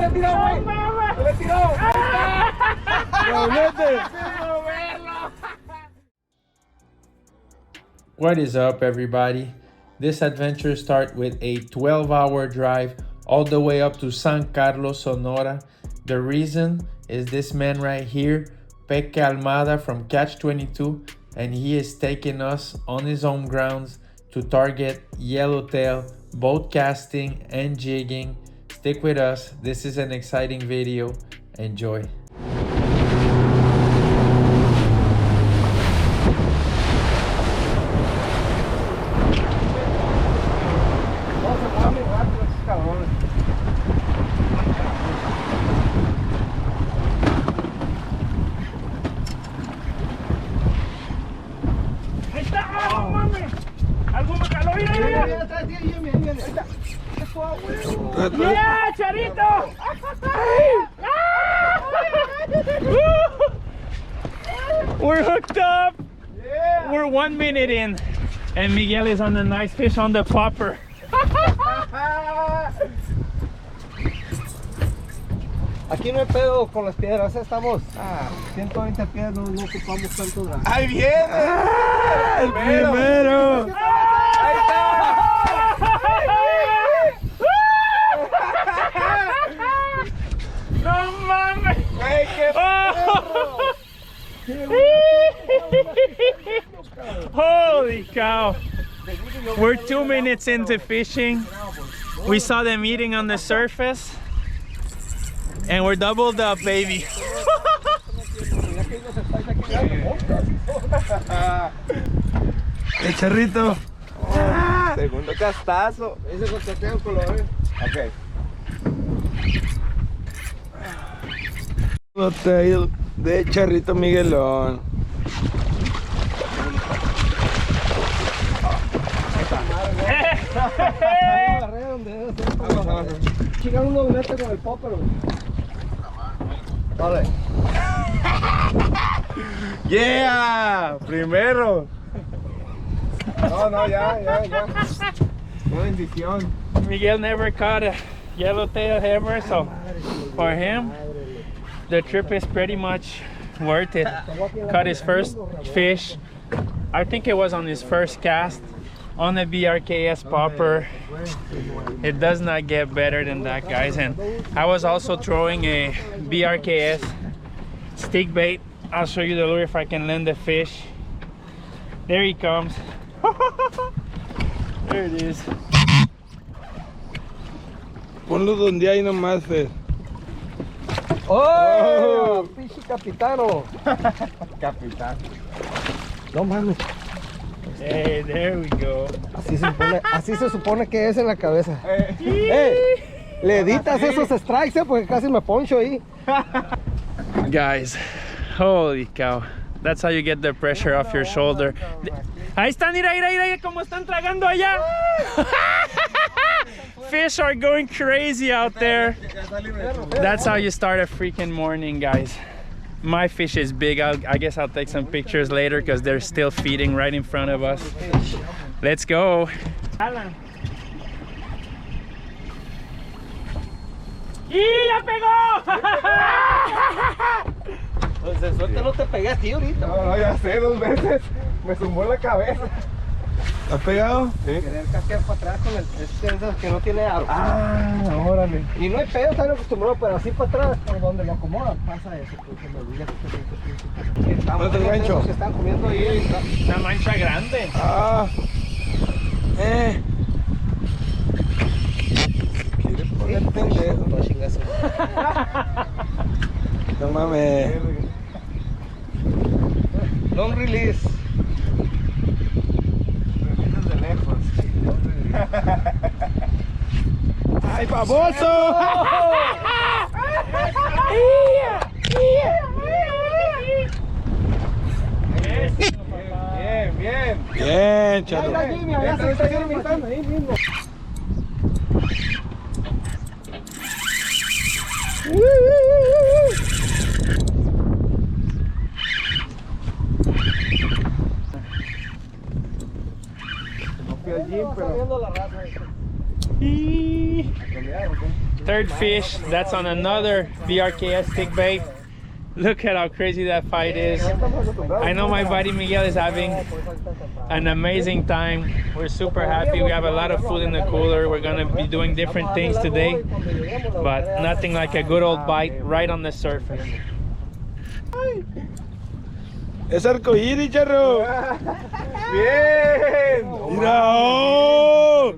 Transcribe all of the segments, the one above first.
le tiró, güey! ¡Se le tiró! What is up, everybody? This adventure starts with a 12-hour drive all the way up to San Carlos, Sonora. The reason is this man right here, Fernando Almada from Catch 22, and he is taking us on his own grounds to target yellowtail, boat casting, and jigging. Stick with us. This is an exciting video. Enjoy. ¡Yeah, Charito! We're hooked up. Yeah. We're 1 minute in, and Miguel is on a nice fish on the popper. Aquí no hay pedo con las piedras, estamos a 120 piedras, no ocupamos tanto gas. ¡Ahí viene! ¡El primero! ¡Ahí está! ¡No mames! ¡Ay, qué perro! Holy cow! We're 2 minutes into fishing. We saw them eating on the surface, and we're doubled up, baby. El charrito. Oh, segundo castazo. Ese contesteo color. Ok. Hotel de Charrito Miguelón. Chica un doblete con el popper. Vale. Yeah, primero. No, ya. Una bendición. Miguel never caught a yellowtail ever, so for him, the trip is pretty much worth it. Caught his first fish. I think it was on his first cast on a BRKS popper. It does not get better than that, guys. And I was also throwing a BRKS stick bait. I'll show you the lure if I can land the fish. There he comes. There it is. Ponlo donde hay nomás, Fer. ¡Oh! ¡Pichi capitano! Capitán. No mames. Hey, there we go. Así se supone que es en la cabeza. Le editas esos strikes, porque casi me poncho ahí. Guys, holy cow. That's how you get the pressure off your shoulder. Ahí están, mira, como están tragando allá. Fish are going crazy out there. That's how you start a freaking morning, guys. My fish is big. I guess I'll take some pictures later because they're still feeding right in front of us. Let's go. Alan. ¡Y ya pegó! Pues de suerte no te pegué a ti ahorita. No, ya sé, 2 veces. Me zumbó la cabeza. ¿Has pegado? Sí. Querer casquear para atrás con el que no tiene aro. Ah, órale. Y no hay pedo, están acostumbrados, pero así para atrás, por donde lo acomodan, pasa eso. ¿Cuánto gancho? Se están comiendo ahí. Una mancha grande. Ah. ¿Quieres poner pendejo? No chingas. No mames. Long release. De lejos. ¡Ay, baboso! Bien, chato. Ahí mismo. No fui al gym, pero... viendo la raza. Y... third fish. That's on another BRKS stick bait. Look at how crazy that fight is. I know my buddy Miguel is having an amazing time. We're super happy. We have a lot of food in the cooler. We're gonna be doing different things today, but nothing like a good old bite right on the surface. Es arcoíris, charro. Bien. Mira. Oh.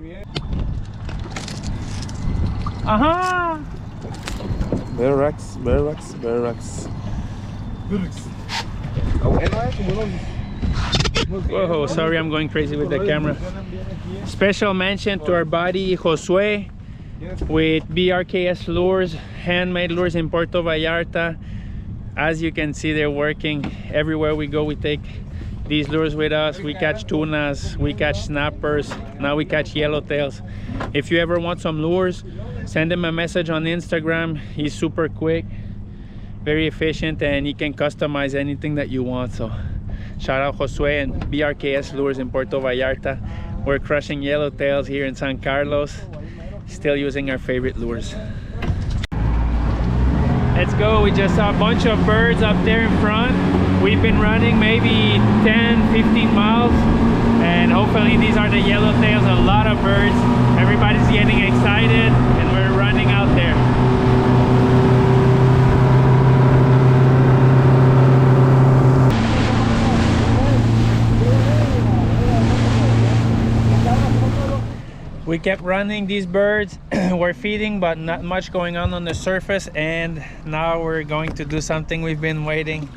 Ajá. Bear racks, bear racks, bear racks. Whoa, sorry, I'm going crazy with the camera. Special mention to our buddy Josue with BRKS lures, handmade lures in Puerto Vallarta. As you can see, they're working everywhere we go. We take these lures with us. We catch tunas, we catch snappers, now we catch yellowtails. If you ever want some lures, send him a message on Instagram. He's super quick, very efficient, and he can customize anything that you want. So shout out Josue and BRKS lures in Puerto Vallarta. We're crushing yellowtails here in San Carlos, still using our favorite lures. Let's go. We just saw a bunch of birds up there in front. We've been running maybe 10-15 miles, and hopefully these are the yellowtails. A lot of birds. Everybody's getting excited and we're running out there. We kept running these birds. We're feeding, but not much going on the surface, and now we're going to do something we've been waiting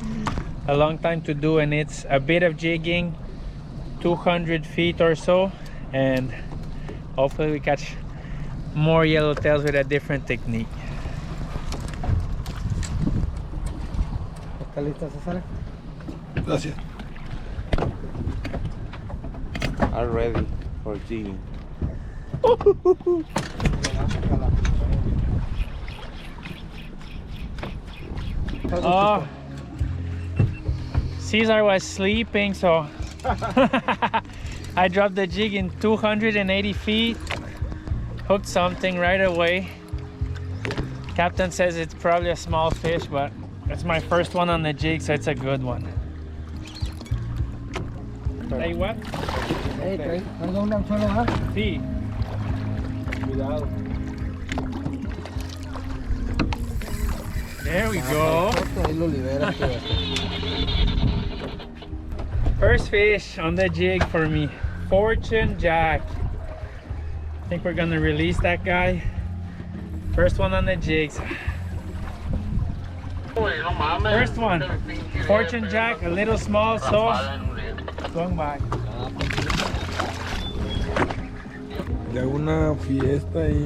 a long time to do, and it's a bit of jigging, 200 feet or so, and hopefully we catch more yellowtails with a different technique. ¿Está lista, César? Gracias. I'm ready for jigging. Oh, Cesar was sleeping, so I dropped the jig in 280 feet, hooked something right away. Captain says it's probably a small fish, but it's my first one on the jig, so it's a good one. Hey, what? Hey, ¿traigo un anzuelo más? Sí. Cuidado. There we go. Ahí lo liberas. First fish on the jig for me, Fortune Jack. I think we're gonna release that guy. First one on the jigs. First one, Fortune Jack, a little small, so swung by. Le hago una fiesta ahí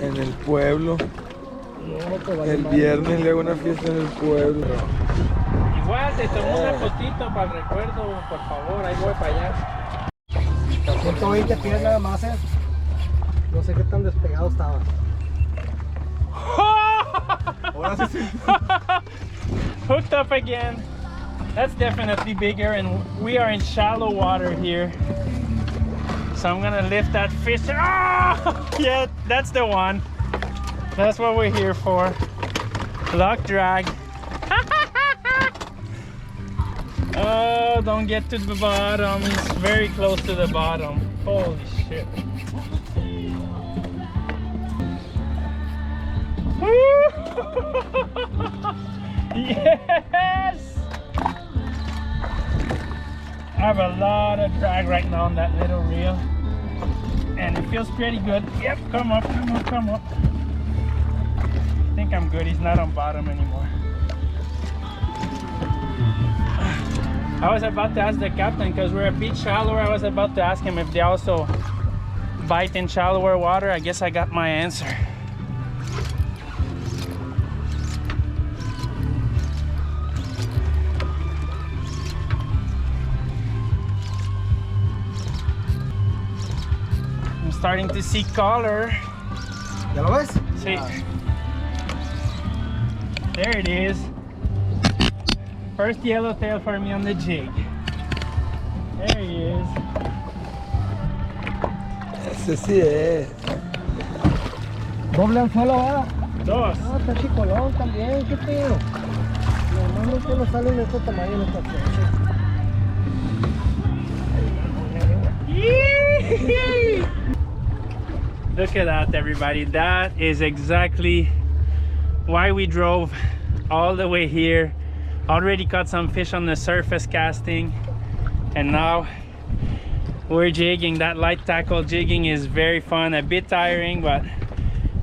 en el pueblo. El viernes le hago una fiesta en el pueblo. Igual te tomo una fotito para el recuerdo, por favor, ahí voy para allá. 120 pies nada más, No sé qué tan despegado estaba. Ahora sí. Hooked up again. That's definitely bigger, and we are in shallow water here. So I'm gonna lift that fish. Oh, yeah, that's the one. That's what we're here for. Lock drag. Oh, don't get to the bottom. It's very close to the bottom. Holy shit. Yes! I have a lot of drag right now on that little reel, and it feels pretty good. Yep, come up, come up, come up. I think I'm good. He's not on bottom anymore. I was about to ask the captain, because we're a bit shallower, I was about to ask him if they also bite in shallower water. I guess I got my answer. I'm starting to see color. ¿Ya lo ves? Sí. There it is. First yellowtail for me on the jig. There he is. Ese sí es. Doble anzuelo, ¿verdad? Dos. No, está chicolón también, qué pedo. Normalmente no salen de este tamaño en esta fecha. Look at that, everybody. That is exactly why we drove all the way here. Already caught some fish on the surface casting, and now we're jigging. That light tackle jigging is very fun, a bit tiring, but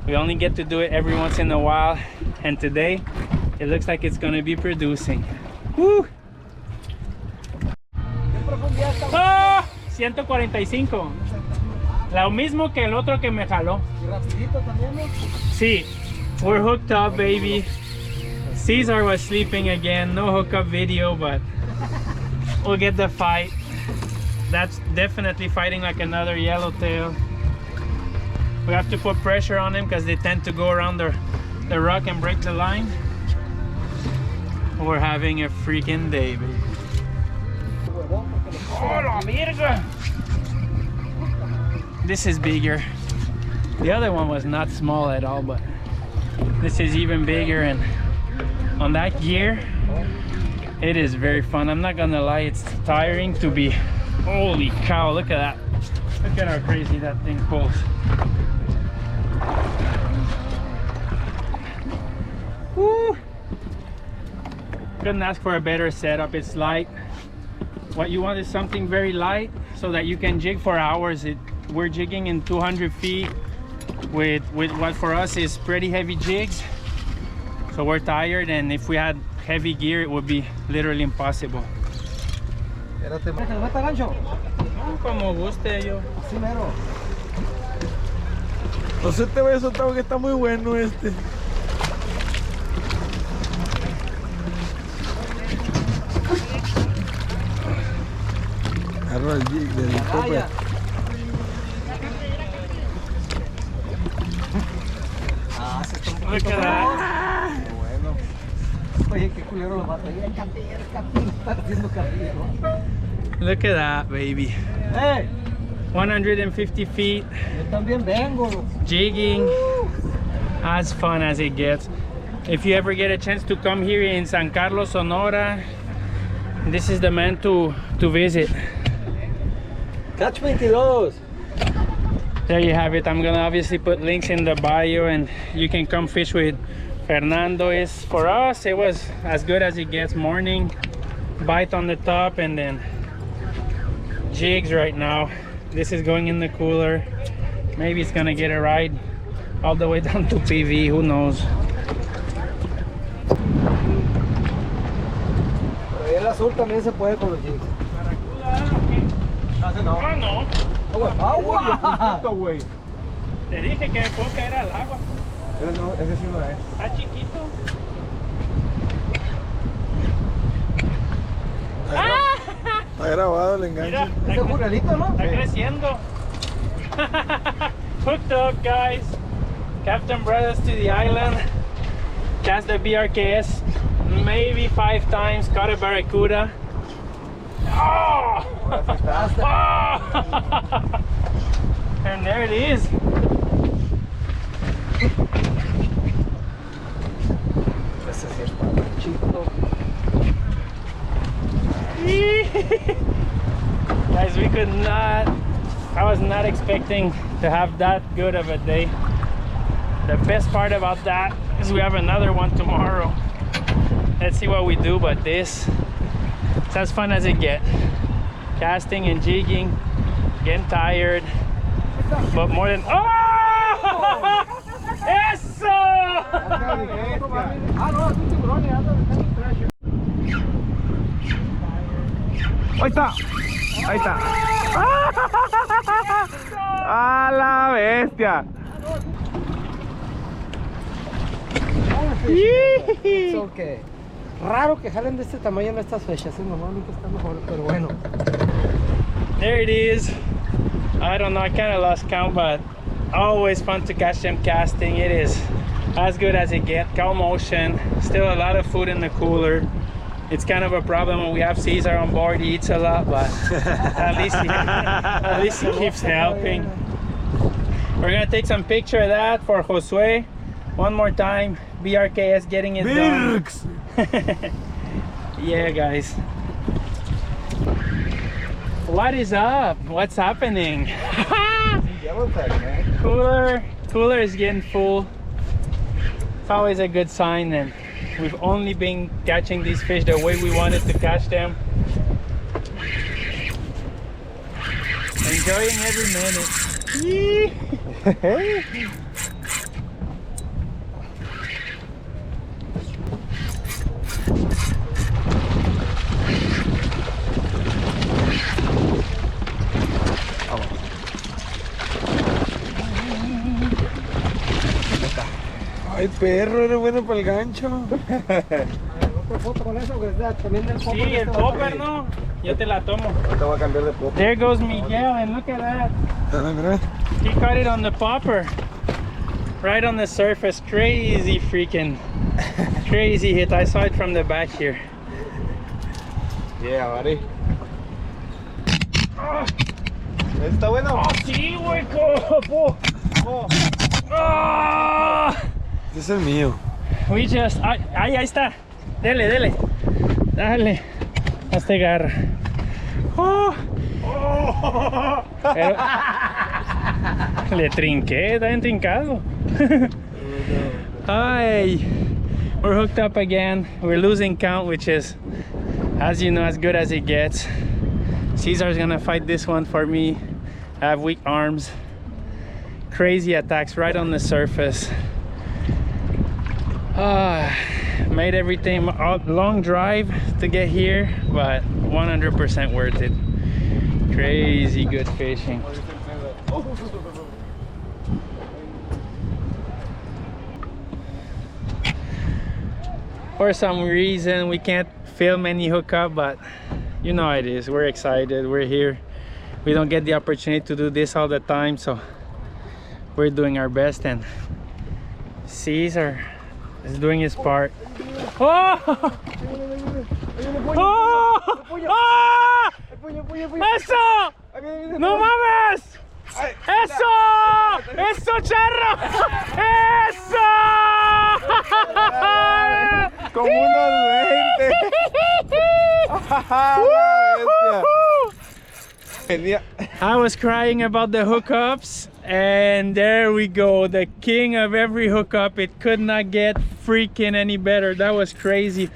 we only get to do it every once in a while, and today it looks like it's going to be producing. Woo! ¡Oh! 145. Lo mismo que el otro que me jaló. ¿Y rapidito también, no? Sí, we're hooked up, baby. Cesar was sleeping again. No hookup video, but we'll get the fight. That's definitely fighting like another yellowtail. We have to put pressure on them because they tend to go around the rock and break the line. We're having a freaking day, baby. Oh, la virga! This is bigger. The other one was not small at all, but this is even bigger, and on that gear it is very fun. I'm not gonna lie, it's tiring to be. Holy cow, look at that. Look at how crazy that thing pulls. Woo! Couldn't ask for a better setup. It's light. What you want is something very light so that you can jig for hours. We're jigging in 200 feet with what for us is pretty heavy jigs. So we're tired, and if we had heavy gear, it would be literally impossible. Espérate, ¿que le meta gancho? Como guste yo. Sí, mero. No se te vaya a soltar porque está muy bueno este. Agarra el jig del tope. Look at that. Bueno. Oye, qué culero lo mata. El capillo, está haciendo capillo, ¿no? Look at that, baby. Hey, 150 feet. yo también vengo. Jigging. As fun as it gets. If you ever get a chance to come here in San Carlos, Sonora, this is the man to visit. Catch 22. There you have it. I'm gonna obviously put links in the bio, and you can come fish with Fernando. For us, it was as good as it gets. Morning bite on the top, and then jigs right now. This is going in the cooler. Maybe it's gonna get a ride all the way down to PV, who knows. Pero ahí el azul también se puede con los jigs. No. Ah, no. ¡Agua! ¡Agua! Te dije que puedo caer al agua. Ese sí no es. Está chiquito. Está grabado el enganche. Mira, Ese jurelito, ¿no? está creciendo. Hooked up, guys. Captain brought us to the island. Cast the BRKS maybe 5 times. Caught a barracuda. Oh! Oh! And there it is. Ese sí está chico. Guys, we could not, I was not expecting to have that good of a day. The best part about that is we have another one tomorrow. Let's see what we do, but this, it's as fun as it gets. Casting and jigging, getting tired, but more than, oh! Eso! Ahí está. Ahí está. ¡A la bestia! Es okay. Raro que jalen de este tamaño en estas fechas, normalmente está mejor, pero bueno. There it is. I don't know, I kind of lost count, but always fun to catch them casting. It is as good as it gets. Calm ocean, still a lot of food in the cooler. It's kind of a problem when we have Cesar on board. He eats a lot, but at least he keeps helping. We're gonna take some picture of that for Josue. One more time, BRKS getting it done. Yeah, guys. What is up? What's happening? Cooler is getting full. It's always a good sign, and we've only been catching these fish the way we wanted to catch them. Enjoying every minute. Ay, perro, eres bueno para el gancho. Sí, el popper, ¿no? Yo te la tomo. Te voy a cambiar de popper. There goes Miguel, and look at that. He caught it on the popper. Right on the surface. Crazy freaking. Crazy hit. I saw it from the back here. Yeah, buddy. ¿Está bueno? Oh, sí, güey, copo. Oh. Es el mío. We just... Ahí está. Dele, dele. Dale. Hazte garra. Oh. Pero... Le trinqué, está bien trincado. Ay. We're hooked up again. We're losing count, which is, as you know, as good as it gets. Cesar's gonna fight this one for me. I have weak arms. Crazy attacks right on the surface. Made everything a long drive to get here, but 100% worth it. Crazy good fishing. For some reason we can't film any hookup, but you know how it is. We're excited, we're here. We don't get the opportunity to do this all the time, so we're doing our best, and Caesar is doing his part. Oh! Oh! Oh! ¡Eso! ¡No mames! ¡Eso! ¡Eso, charro! ¡Eso! Como unos 20. I was crying about the hookups, and there we go, the king of every hookup. It could not get freaking any better. That was crazy.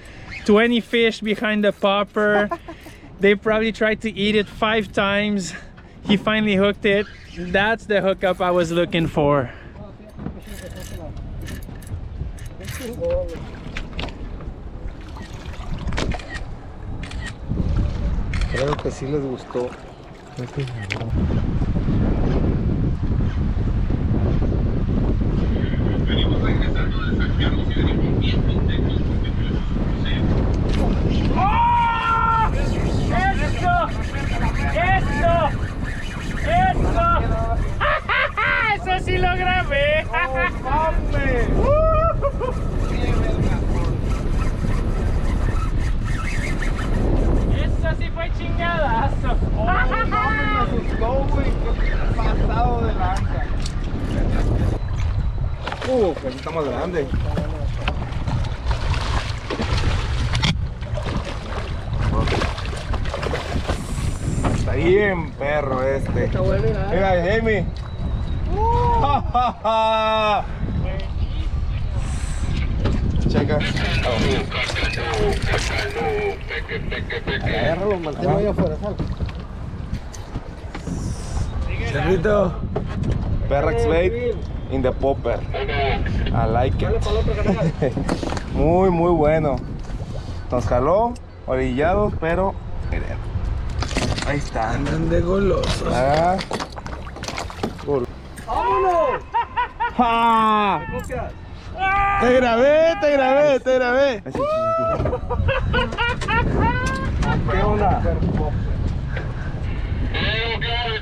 20 fish behind the popper. They probably tried to eat it 5 times. He finally hooked it. That's the hookup I was looking for. Creo que sí les gustó. ¡Oh! ¡Eso! ¡Eso! ¡Eso! ¡Eso sí lo grabé! Eso sí fue chingadazo. Me asustó, güey. Pasado de lanza. Pues está más grande. Está bien perro este. Mira, Jamie. Checa. Agárralo, manténlo ahí afuera, sal. Cerrito. Perrex bait in the popper. I like it. Muy, muy bueno. Nos jaló, orillados, pero miren. Ahí está. Andan de golosos. ¡Vámonos! ¡Ja! Te grabé, te grabé, te grabé. ¿Qué onda?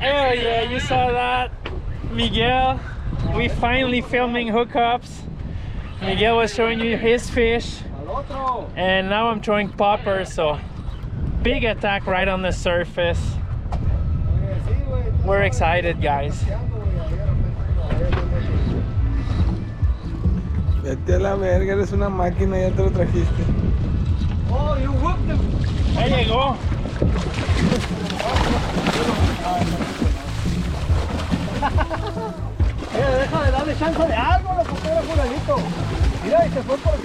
Oh yeah, you saw that, Miguel. We finally filming hookups. Miguel was showing you his fish, and now I'm throwing poppers. So big attack right on the surface. We're excited, guys. Vete a la verga, eres una máquina, ya te lo trajiste. Oh, you whooped him. Ya llegó. Deja de darle chance de algo, lo que era fulanito. Mira, y se fue por aquí,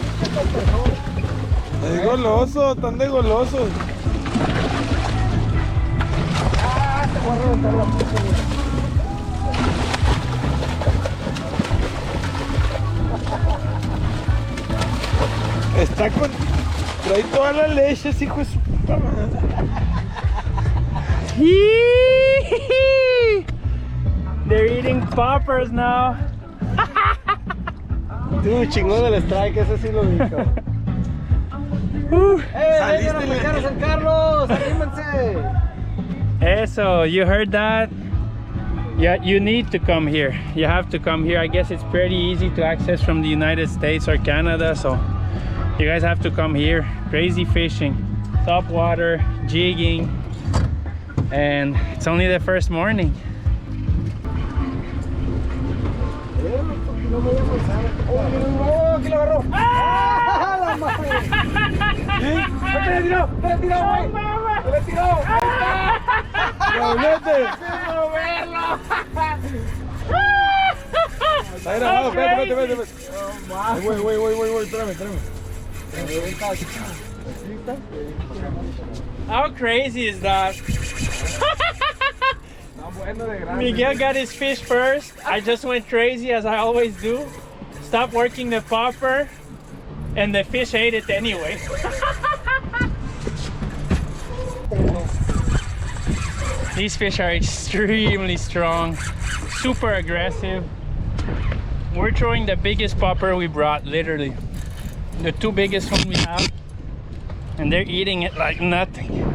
Es goloso, tan de golosos. Ah, te voy a reventar la puta. Está con... Trae toda la leche, hijo de su puta madre. They're eating poppers now. Tú, chingón del strike, ese sí lo dijo. ¡Saliste a pescar a San Carlos! ¡Anímense! Eso, you heard that? Yeah, you need to come here. You have to come here. I guess it's pretty easy to access from the United States or Canada, so you guys have to come here. Crazy fishing, top water, jigging, and it's only the first morning. ¡Oh, que lo agarró! ¡Ah! ¡La madre! ¡Me le tiró! ¡Me le tiró, güey! ¡Me le tiró! ¡Doblete! Está grabado, espérate. Güey, espérame. How crazy is that? Miguel got his fish first. I just went crazy as I always do. Stopped working the popper and the fish ate it anyway. These fish are extremely strong, super aggressive. We're throwing the biggest popper we brought, literally. The two biggest ones we have. And they're eating it like nothing.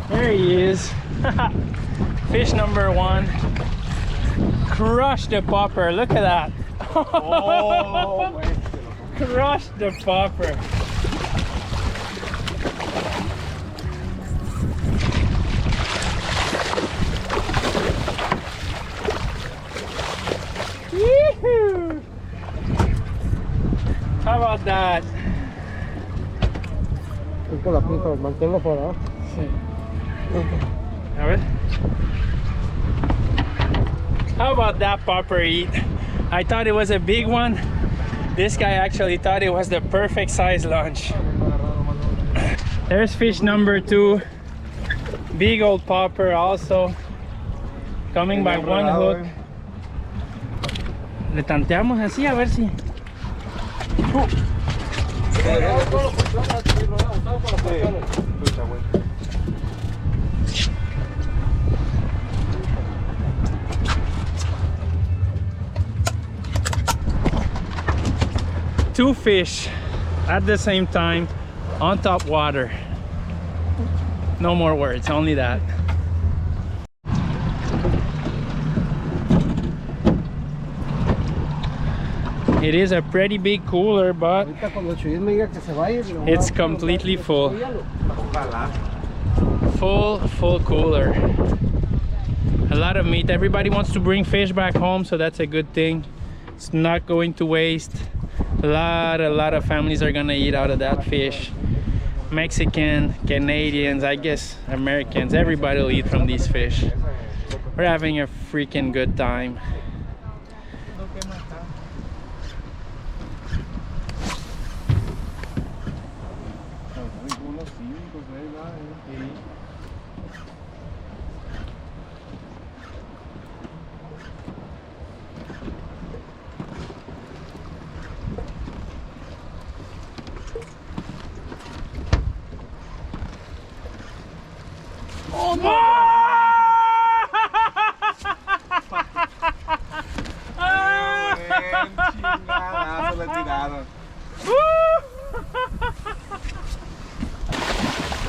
There he is. Fish number one. Crushed the popper. Look at that. Oh, crushed the popper. Yee-hoo. How about that? Manténlo fuera. Sí. A ver. How about that popper eat? I thought it was a big one. This guy actually thought it was the perfect size lunch. There's fish number two. Big old popper also. Coming by one hook. Le tanteamos así a ver si. Two fish at the same time on top water. No more words, only that. It is a pretty big cooler, but it's completely full. Full cooler. A lot of meat. Everybody wants to bring fish back home, so that's a good thing. It's not going to waste. A lot of families are gonna eat out of that fish. Mexican, Canadians, I guess Americans, everybody will eat from these fish. We're having a freaking good time.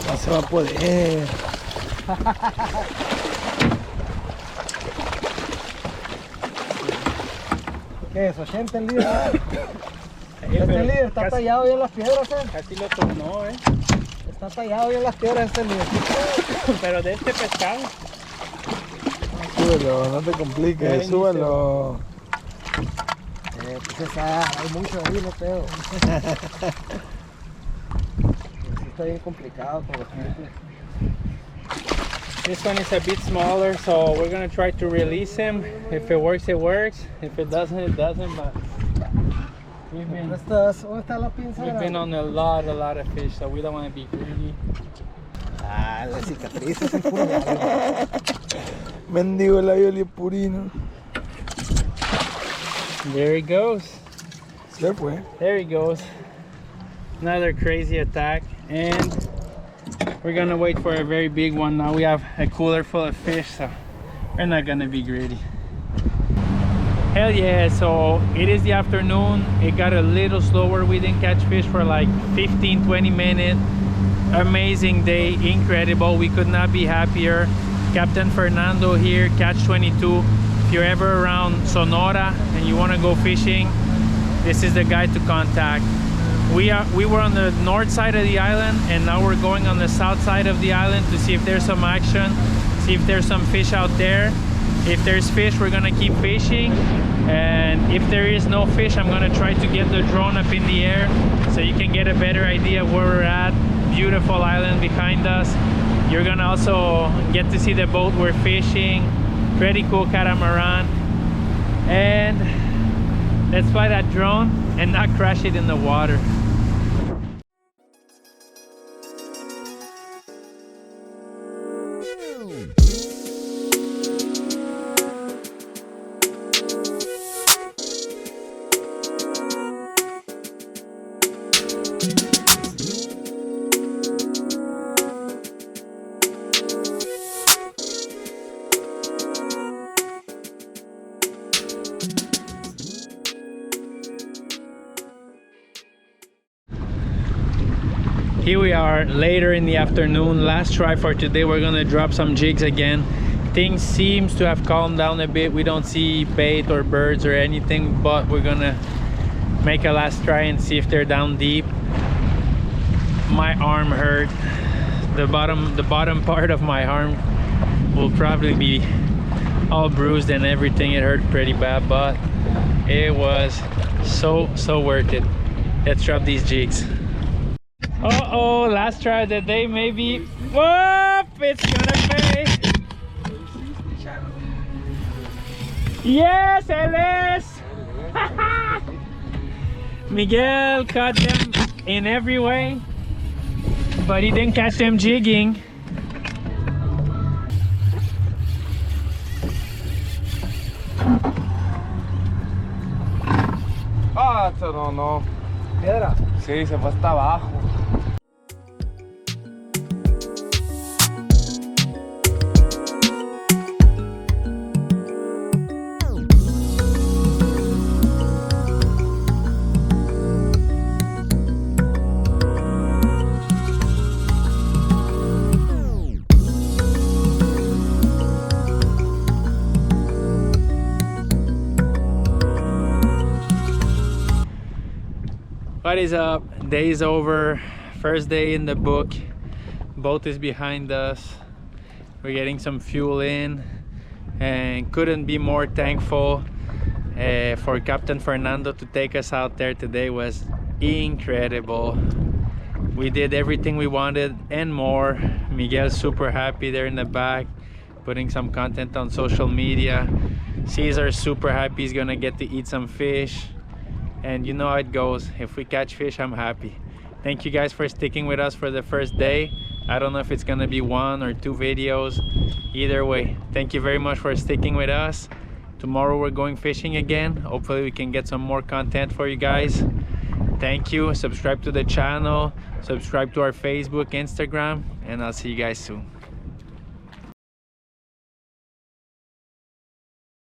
No se va a poder. ¿Qué es? 80 el líder. Este líder está tallado bien las piedras, Casi lo tornó, Está tallado bien las piedras este líder. Pero de este pescado. súbelo, no te compliques, súbelo. Pues hay mucho ahí, no creo. Está bien complicado con los triples. This one is a bit smaller, so we're gonna try to release him. If it works, it works. If it doesn't, it doesn't. But we've been on a lot of fish, so we don't want to be greedy. Ah, las cicatrices son puro labio. Mendigo labio limpurino. There he goes. Se fue. There he goes. Another crazy attack, and we're gonna wait for a very big one. Now we have a cooler full of fish, so we're not gonna be greedy. Hell yeah, so it is the afternoon. It got a little slower. We didn't catch fish for like 15-20 minutes. Amazing day, incredible. We could not be happier. Captain Fernando here, Catch 22. If you're ever around Sonora and you want to go fishing, this is the guy to contact. We were on the north side of the island, and now we're going on the south side of the island to see if there's some action, see if there's some fish out there. If there's fish, we're gonna keep fishing, and if there is no fish, I'm gonna try to get the drone up in the air so you can get a better idea of where we're at. Beautiful island behind us. You're gonna also get to see the boat we're fishing. Pretty cool catamaran. And let's fly that drone and not crash it in the water. Here we are later in the afternoon, last try for today. We're gonna drop some jigs again. Things seems to have calmed down a bit. We don't see bait or birds or anything, but we're gonna make a last try and see if they're down deep. My arm hurt. The bottom part of my arm will probably be all bruised and everything. It hurt pretty bad, but it was so worth it. Let's drop these jigs. Uh-oh, last try of the day, maybe. Whoop! It's gonna pay. Yes, Elis! Miguel caught them in every way, but he didn't catch them jigging. Ah, esto no. Piedra. Sí, se fue hasta abajo. What is up? Day is over. First day in the book. Boat is behind us. We're getting some fuel in, and couldn't be more thankful for Captain Fernando to take us out there today. Was incredible. We did everything we wanted and more. Miguel's super happy there in the back, putting some content on social media. Cesar's super happy he's gonna get to eat some fish. And you know how it goes. If we catch fish, I'm happy. Thank you guys for sticking with us for the first day. I don't know if it's gonna be 1 or 2 videos. Either way, thank you very much for sticking with us. Tomorrow we're going fishing again. Hopefully we can get some more content for you guys. Thank you. Subscribe to the channel. Subscribe to our Facebook, Instagram, and I'll see you guys soon.